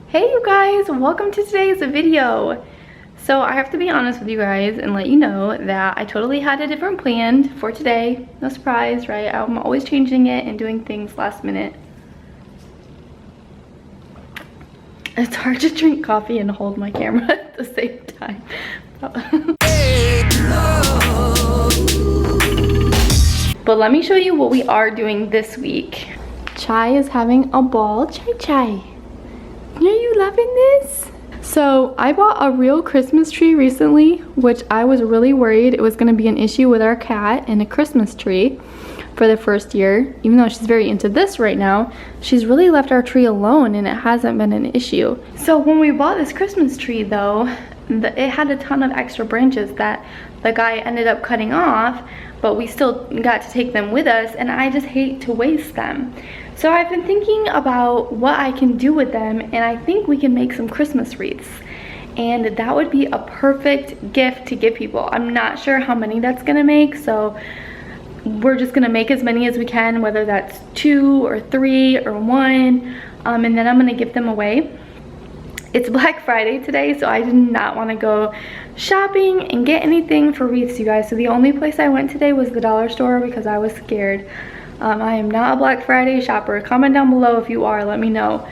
Hey you guys, welcome to today's video. So I have to be honest with you guys and let you know that I totally had a different plan for today. No surprise, right? I'm always changing it and doing things last minute. It's hard to drink coffee and hold my camera at the same time. But let me show you what we are doing this week. Chai is having a ball. Chai. Are you loving this? So I bought a real Christmas tree recently, which I was really worried it was going to be an issue with our cat and a Christmas tree for the first year. Even though she's very into this right now, she's really left our tree alone and it hasn't been an issue. So when we bought this Christmas tree though, it had a ton of extra branches that the guy ended up cutting off, but we still got to take them with us, and I just hate to waste them. So I've been thinking about what I can do with them, and I think we can make some Christmas wreaths. And that would be a perfect gift to give people. I'm not sure how many that's gonna make, so we're just gonna make as many as we can, whether that's 2 or 3 or 1, and then I'm gonna give them away. It's Black Friday today, so I did not want to go shopping and get anything for wreaths, you guys. So the only place I went today was the dollar store because I was scared. I am not a Black Friday shopper. Comment down below if you are, let me know.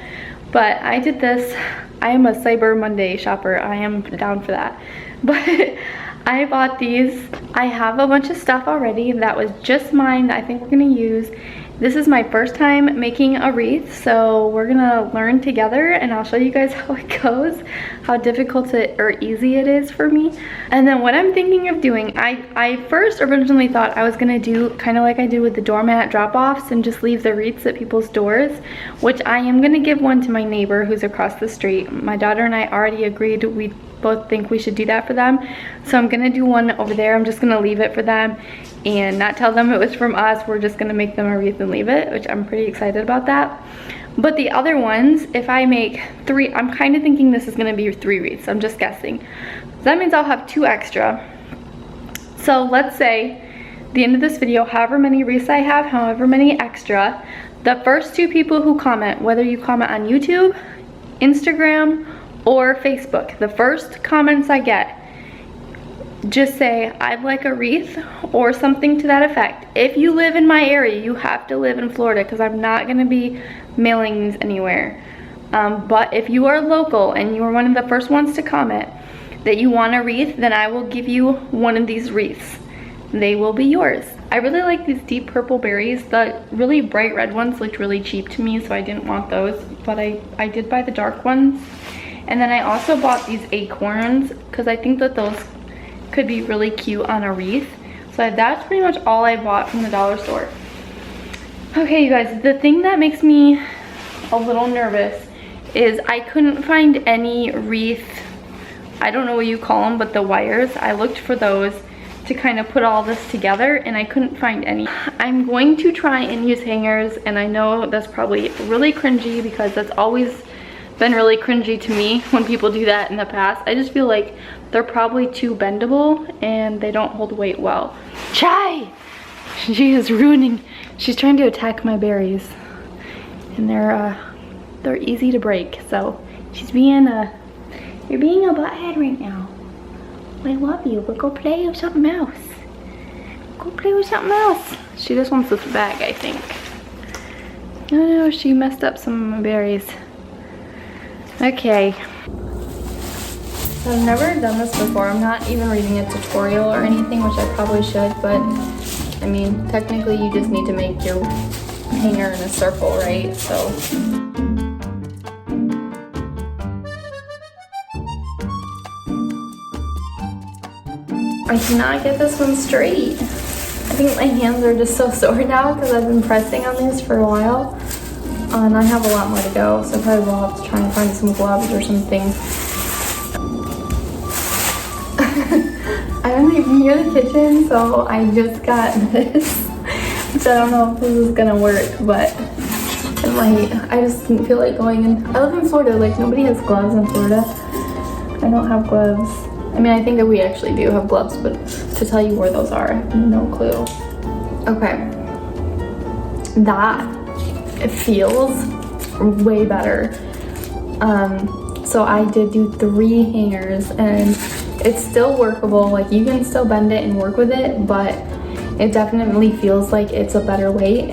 But I did this. I am a Cyber Monday shopper. I am down for that. But I bought these. I have a bunch of stuff already that was just mine that I think we're gonna use. This is my first time making a wreath, so we're gonna learn together and I'll show you guys how it goes, how difficult or easy it is for me. And then what I'm thinking of doing, I first originally thought I was gonna do kind of like I did with the doormat drop-offs and just leave the wreaths at people's doors, which I am gonna give one to my neighbor who's across the street. My daughter and I already agreed we both think we should do that for them. So I'm gonna do one over there. I'm just gonna leave it for them and not tell them it was from us. We're just gonna make them a wreath and leave it, which I'm pretty excited about that. But the other ones, if I make 3, I'm kind of thinking this is gonna be 3 wreaths. I'm just guessing. So that means I'll have 2 extra. So let's say the end of this video, however many wreaths I have, however many extra, the first 2 people who comment, whether you comment on YouTube, Instagram, or Facebook, the first comments I get, just say I'd like a wreath or something to that effect. If you live in my area, you have to live in Florida because I'm not gonna be mailing these anywhere. But if you are local and you are one of the first ones to comment that you want a wreath, then I will give you one of these wreaths. They will be yours. I really like these deep purple berries. The really bright red ones looked really cheap to me, so I didn't want those, but I did buy the dark ones. And then I also bought these acorns because I think that those could be really cute on a wreath. So that's pretty much all I bought from the dollar store. Okay, you guys, the thing that makes me a little nervous is I couldn't find any wreath, I don't know what you call them, but the wires. I looked for those to kind of put all this together and I couldn't find any. I'm going to try and use hangers, and I know that's probably really cringy because that's always been really cringy to me when people do that in the past. I just feel like they're probably too bendable and they don't hold weight well. Chai! She is ruining, she's trying to attack my berries. And they're easy to break, so she's being you're being a butthead right now. I love you, but go play with something else. Go play with something else. She just wants this bag, I think. Oh no, she messed up some of my berries. Okay, I've never done this before. I'm not even reading a tutorial or anything, which I probably should, but I mean, technically you just need to make your hanger in a circle, right? So. I cannot get this one straight. I think my hands are just so sore now because I've been pressing on these for a while. And I have a lot more to go, so I probably will have to try and find some gloves or something. I'm like near the kitchen, so I just got this. Which I don't know if this is gonna work, but I'm like, I just didn't feel like going in. I live in Florida, like nobody has gloves in Florida. I don't have gloves. I mean, I think that we actually do have gloves, but to tell you where those are, I have no clue. Okay. That, it feels way better. So I did do 3 hangers, and it's still workable. Like, you can still bend it and work with it, but it definitely feels like it's a better weight.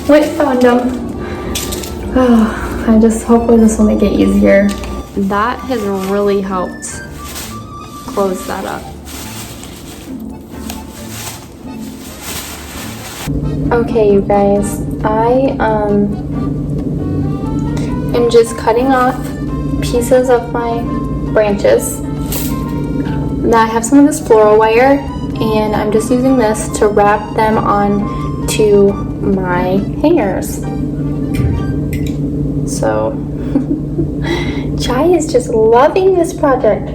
Wait, found them. Oh, hopefully this will make it easier. That has really helped close that up. Okay, you guys, I am just cutting off pieces of my branches. Now I have some of this floral wire, and I'm just using this to wrap them on to my hangers. So Chai is just loving this project,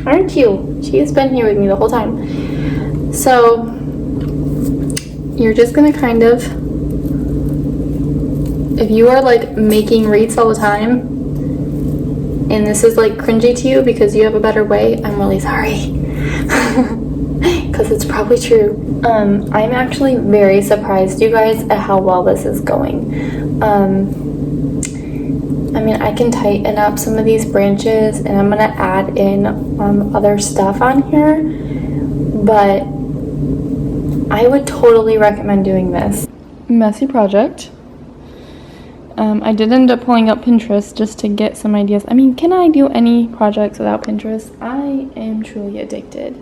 aren't you? She has been here with me the whole time. So you're just gonna kind of, if you are like making wreaths all the time and this is like cringy to you because you have a better way, I'm really sorry. Because it's probably true. I'm actually very surprised, you guys, at how well this is going. I mean, I can tighten up some of these branches, and I'm gonna add in other stuff on here, but I would totally recommend doing this. Messy project. I did end up pulling up Pinterest just to get some ideas. I mean, can I do any projects without Pinterest? I am truly addicted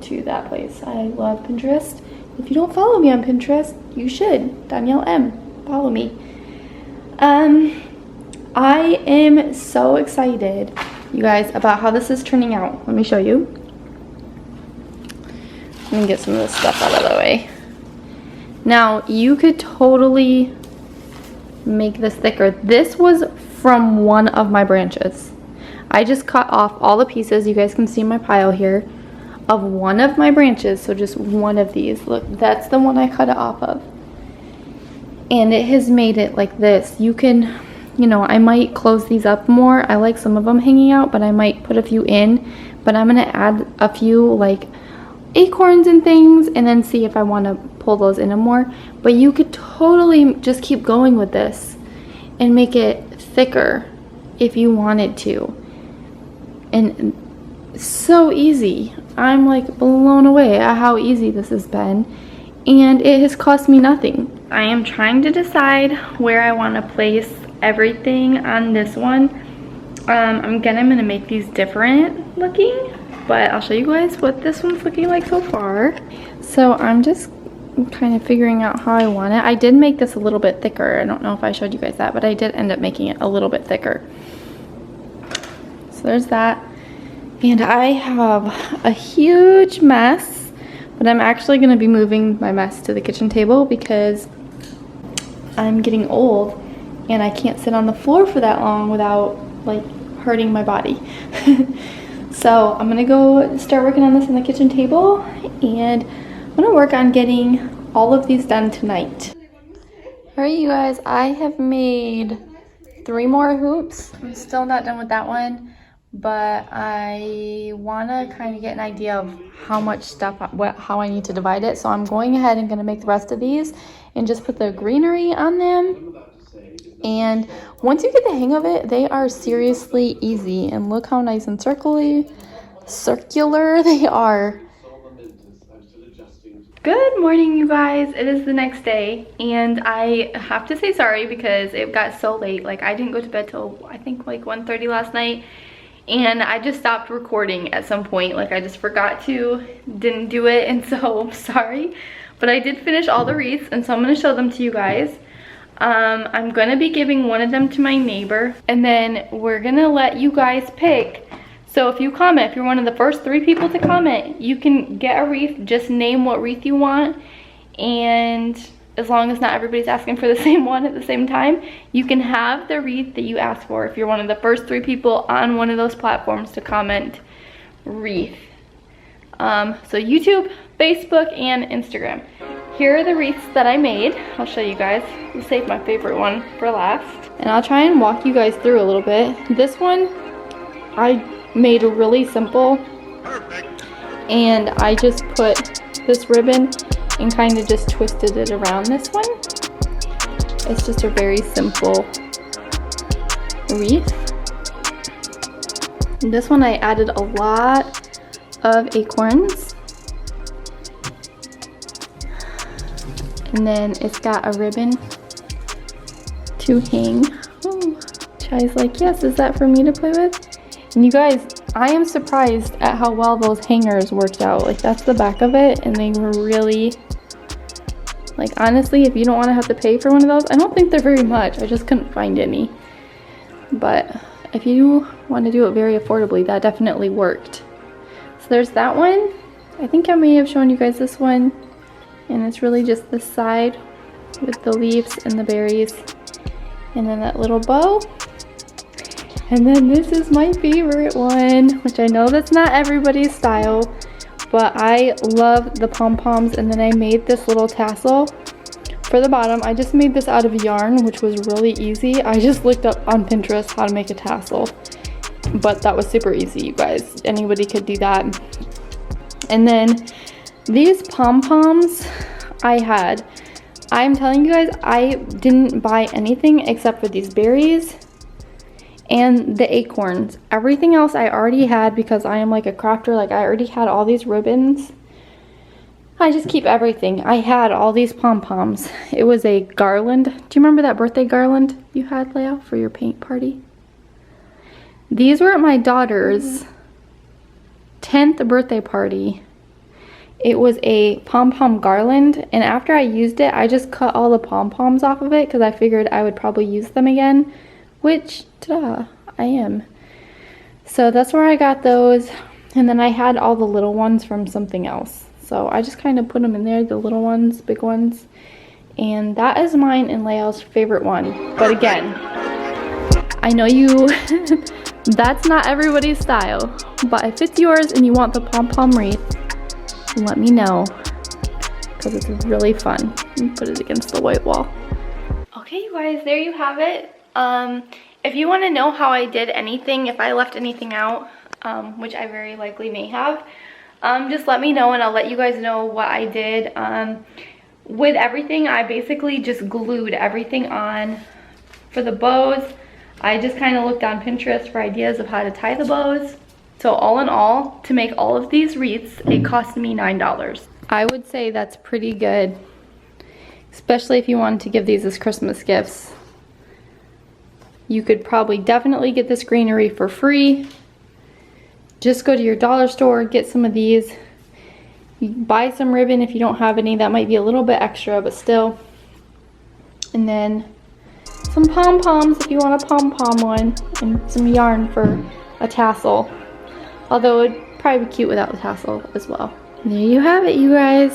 to that place. I love Pinterest. If you don't follow me on Pinterest, you should. Danielle M. Follow me. I am so excited, you guys, about how this is turning out. Let me show you. Let me get some of this stuff out of the way. Now, you could totally make this thicker. This was from one of my branches. I just cut off all the pieces. You guys can see my pile here of one of my branches. So just one of these. Look, that's the one I cut it off of. And it has made it like this. You can, you know, I might close these up more. I like some of them hanging out, but I might put a few in. But I'm going to add a few like acorns and things and then see if I want to pull those in more. But you could totally just keep going with this and make it thicker if you wanted to. And so easy. I'm like blown away at how easy this has been, and it has cost me nothing. I am trying to decide where I want to place everything on this one. I'm gonna make these different looking, but I'll show you guys what this one's looking like so far. So I'm just kind of figuring out how I want it. I did make this a little bit thicker. I don't know if I showed you guys that, but I did end up making it a little bit thicker. So there's that. And I have a huge mess, but I'm actually going to be moving my mess to the kitchen table because I'm getting old and I can't sit on the floor for that long without like hurting my body. So I'm gonna go start working on this on the kitchen table, and I'm gonna work on getting all of these done tonight. All right, you guys, I have made 3 more hoops. I'm still not done with that one, but I wanna kind of get an idea of how much stuff, how I need to divide it. So I'm going ahead and gonna make the rest of these and just put the greenery on them. And once you get the hang of it, they are seriously easy. And look how nice and circular they are. Good morning, you guys. It is the next day, and I have to say sorry because it got so late. Like, I didn't go to bed till I think like 1:30 last night, and I just stopped recording at some point. Like, I just forgot to, didn't do it, and so I'm sorry. But I did finish all the wreaths, and so I'm gonna show them to you guys. I'm gonna be giving one of them to my neighbor, and then we're gonna let you guys pick. So if you comment, if you're one of the first 3 people to comment, you can get a wreath. Just name what wreath you want, and as long as not everybody's asking for the same one at the same time, you can have the wreath that you asked for if you're one of the first 3 people on one of those platforms to comment wreath. So YouTube, Facebook, and Instagram. Here are the wreaths that I made. I'll show you guys. I'll save my favorite one for last. And I'll try and walk you guys through a little bit. This one, I made really simple. Perfect. And I just put this ribbon and kind of just twisted it around this one. It's just a very simple wreath. And this one I added a lot of acorns. And then it's got a ribbon to hang. Oh, Chai's like, yes, is that for me to play with? And you guys, I am surprised at how well those hangers worked out. Like, that's the back of it, and they were really, like, honestly, if you don't want to have to pay for one of those, I don't think they're very much. I just couldn't find any. But if you want to do it very affordably, that definitely worked. So there's that one. I think I may have shown you guys this one. And it's really just this side with the leaves and the berries. And then that little bow. And then this is my favorite one, which I know that's not everybody's style, but I love the pom-poms. And then I made this little tassel for the bottom. I just made this out of yarn, which was really easy. I just looked up on Pinterest how to make a tassel, but that was super easy, you guys. Anybody could do that. And then these pom-poms I'm telling you guys, I didn't buy anything except for these berries and the acorns. Everything else I already had because I am like a crafter. Like, I already had all these ribbons. I just keep everything. I had all these pom-poms. It was a garland. Do you remember that birthday garland you had, Leo, for your paint party? These were at my daughter's 10th birthday party. It was a pom-pom garland, and after I used it, I just cut all the pom-poms off of it because I figured I would probably use them again, which, ta-da, I am. So that's where I got those, and then I had all the little ones from something else. So I just kind of put them in there, the little ones, big ones, and that is mine and Leo's favorite one. But again, I know you, that's not everybody's style, but if it's yours and you want the pom-pom wreath, let me know, because it's really fun. And put it against the white wall. Okay, you guys, there you have it. If you want to know how I did anything, if I left anything out, which I very likely may have, just let me know and I'll let you guys know what I did. With everything, I basically just glued everything on. For the bows, I just kind of looked on Pinterest for ideas of how to tie the bows. So all in all, to make all of these wreaths, it cost me $9. I would say that's pretty good, especially if you wanted to give these as Christmas gifts. You could probably definitely get this greenery for free. Just go to your dollar store, get some of these. Buy some ribbon if you don't have any. That might be a little bit extra, but still. And then some pom-poms if you want a pom-pom one, and some yarn for a tassel. Although it'd probably be cute without the tassel as well. There you have it, you guys.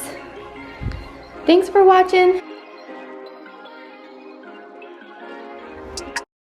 Thanks for watching.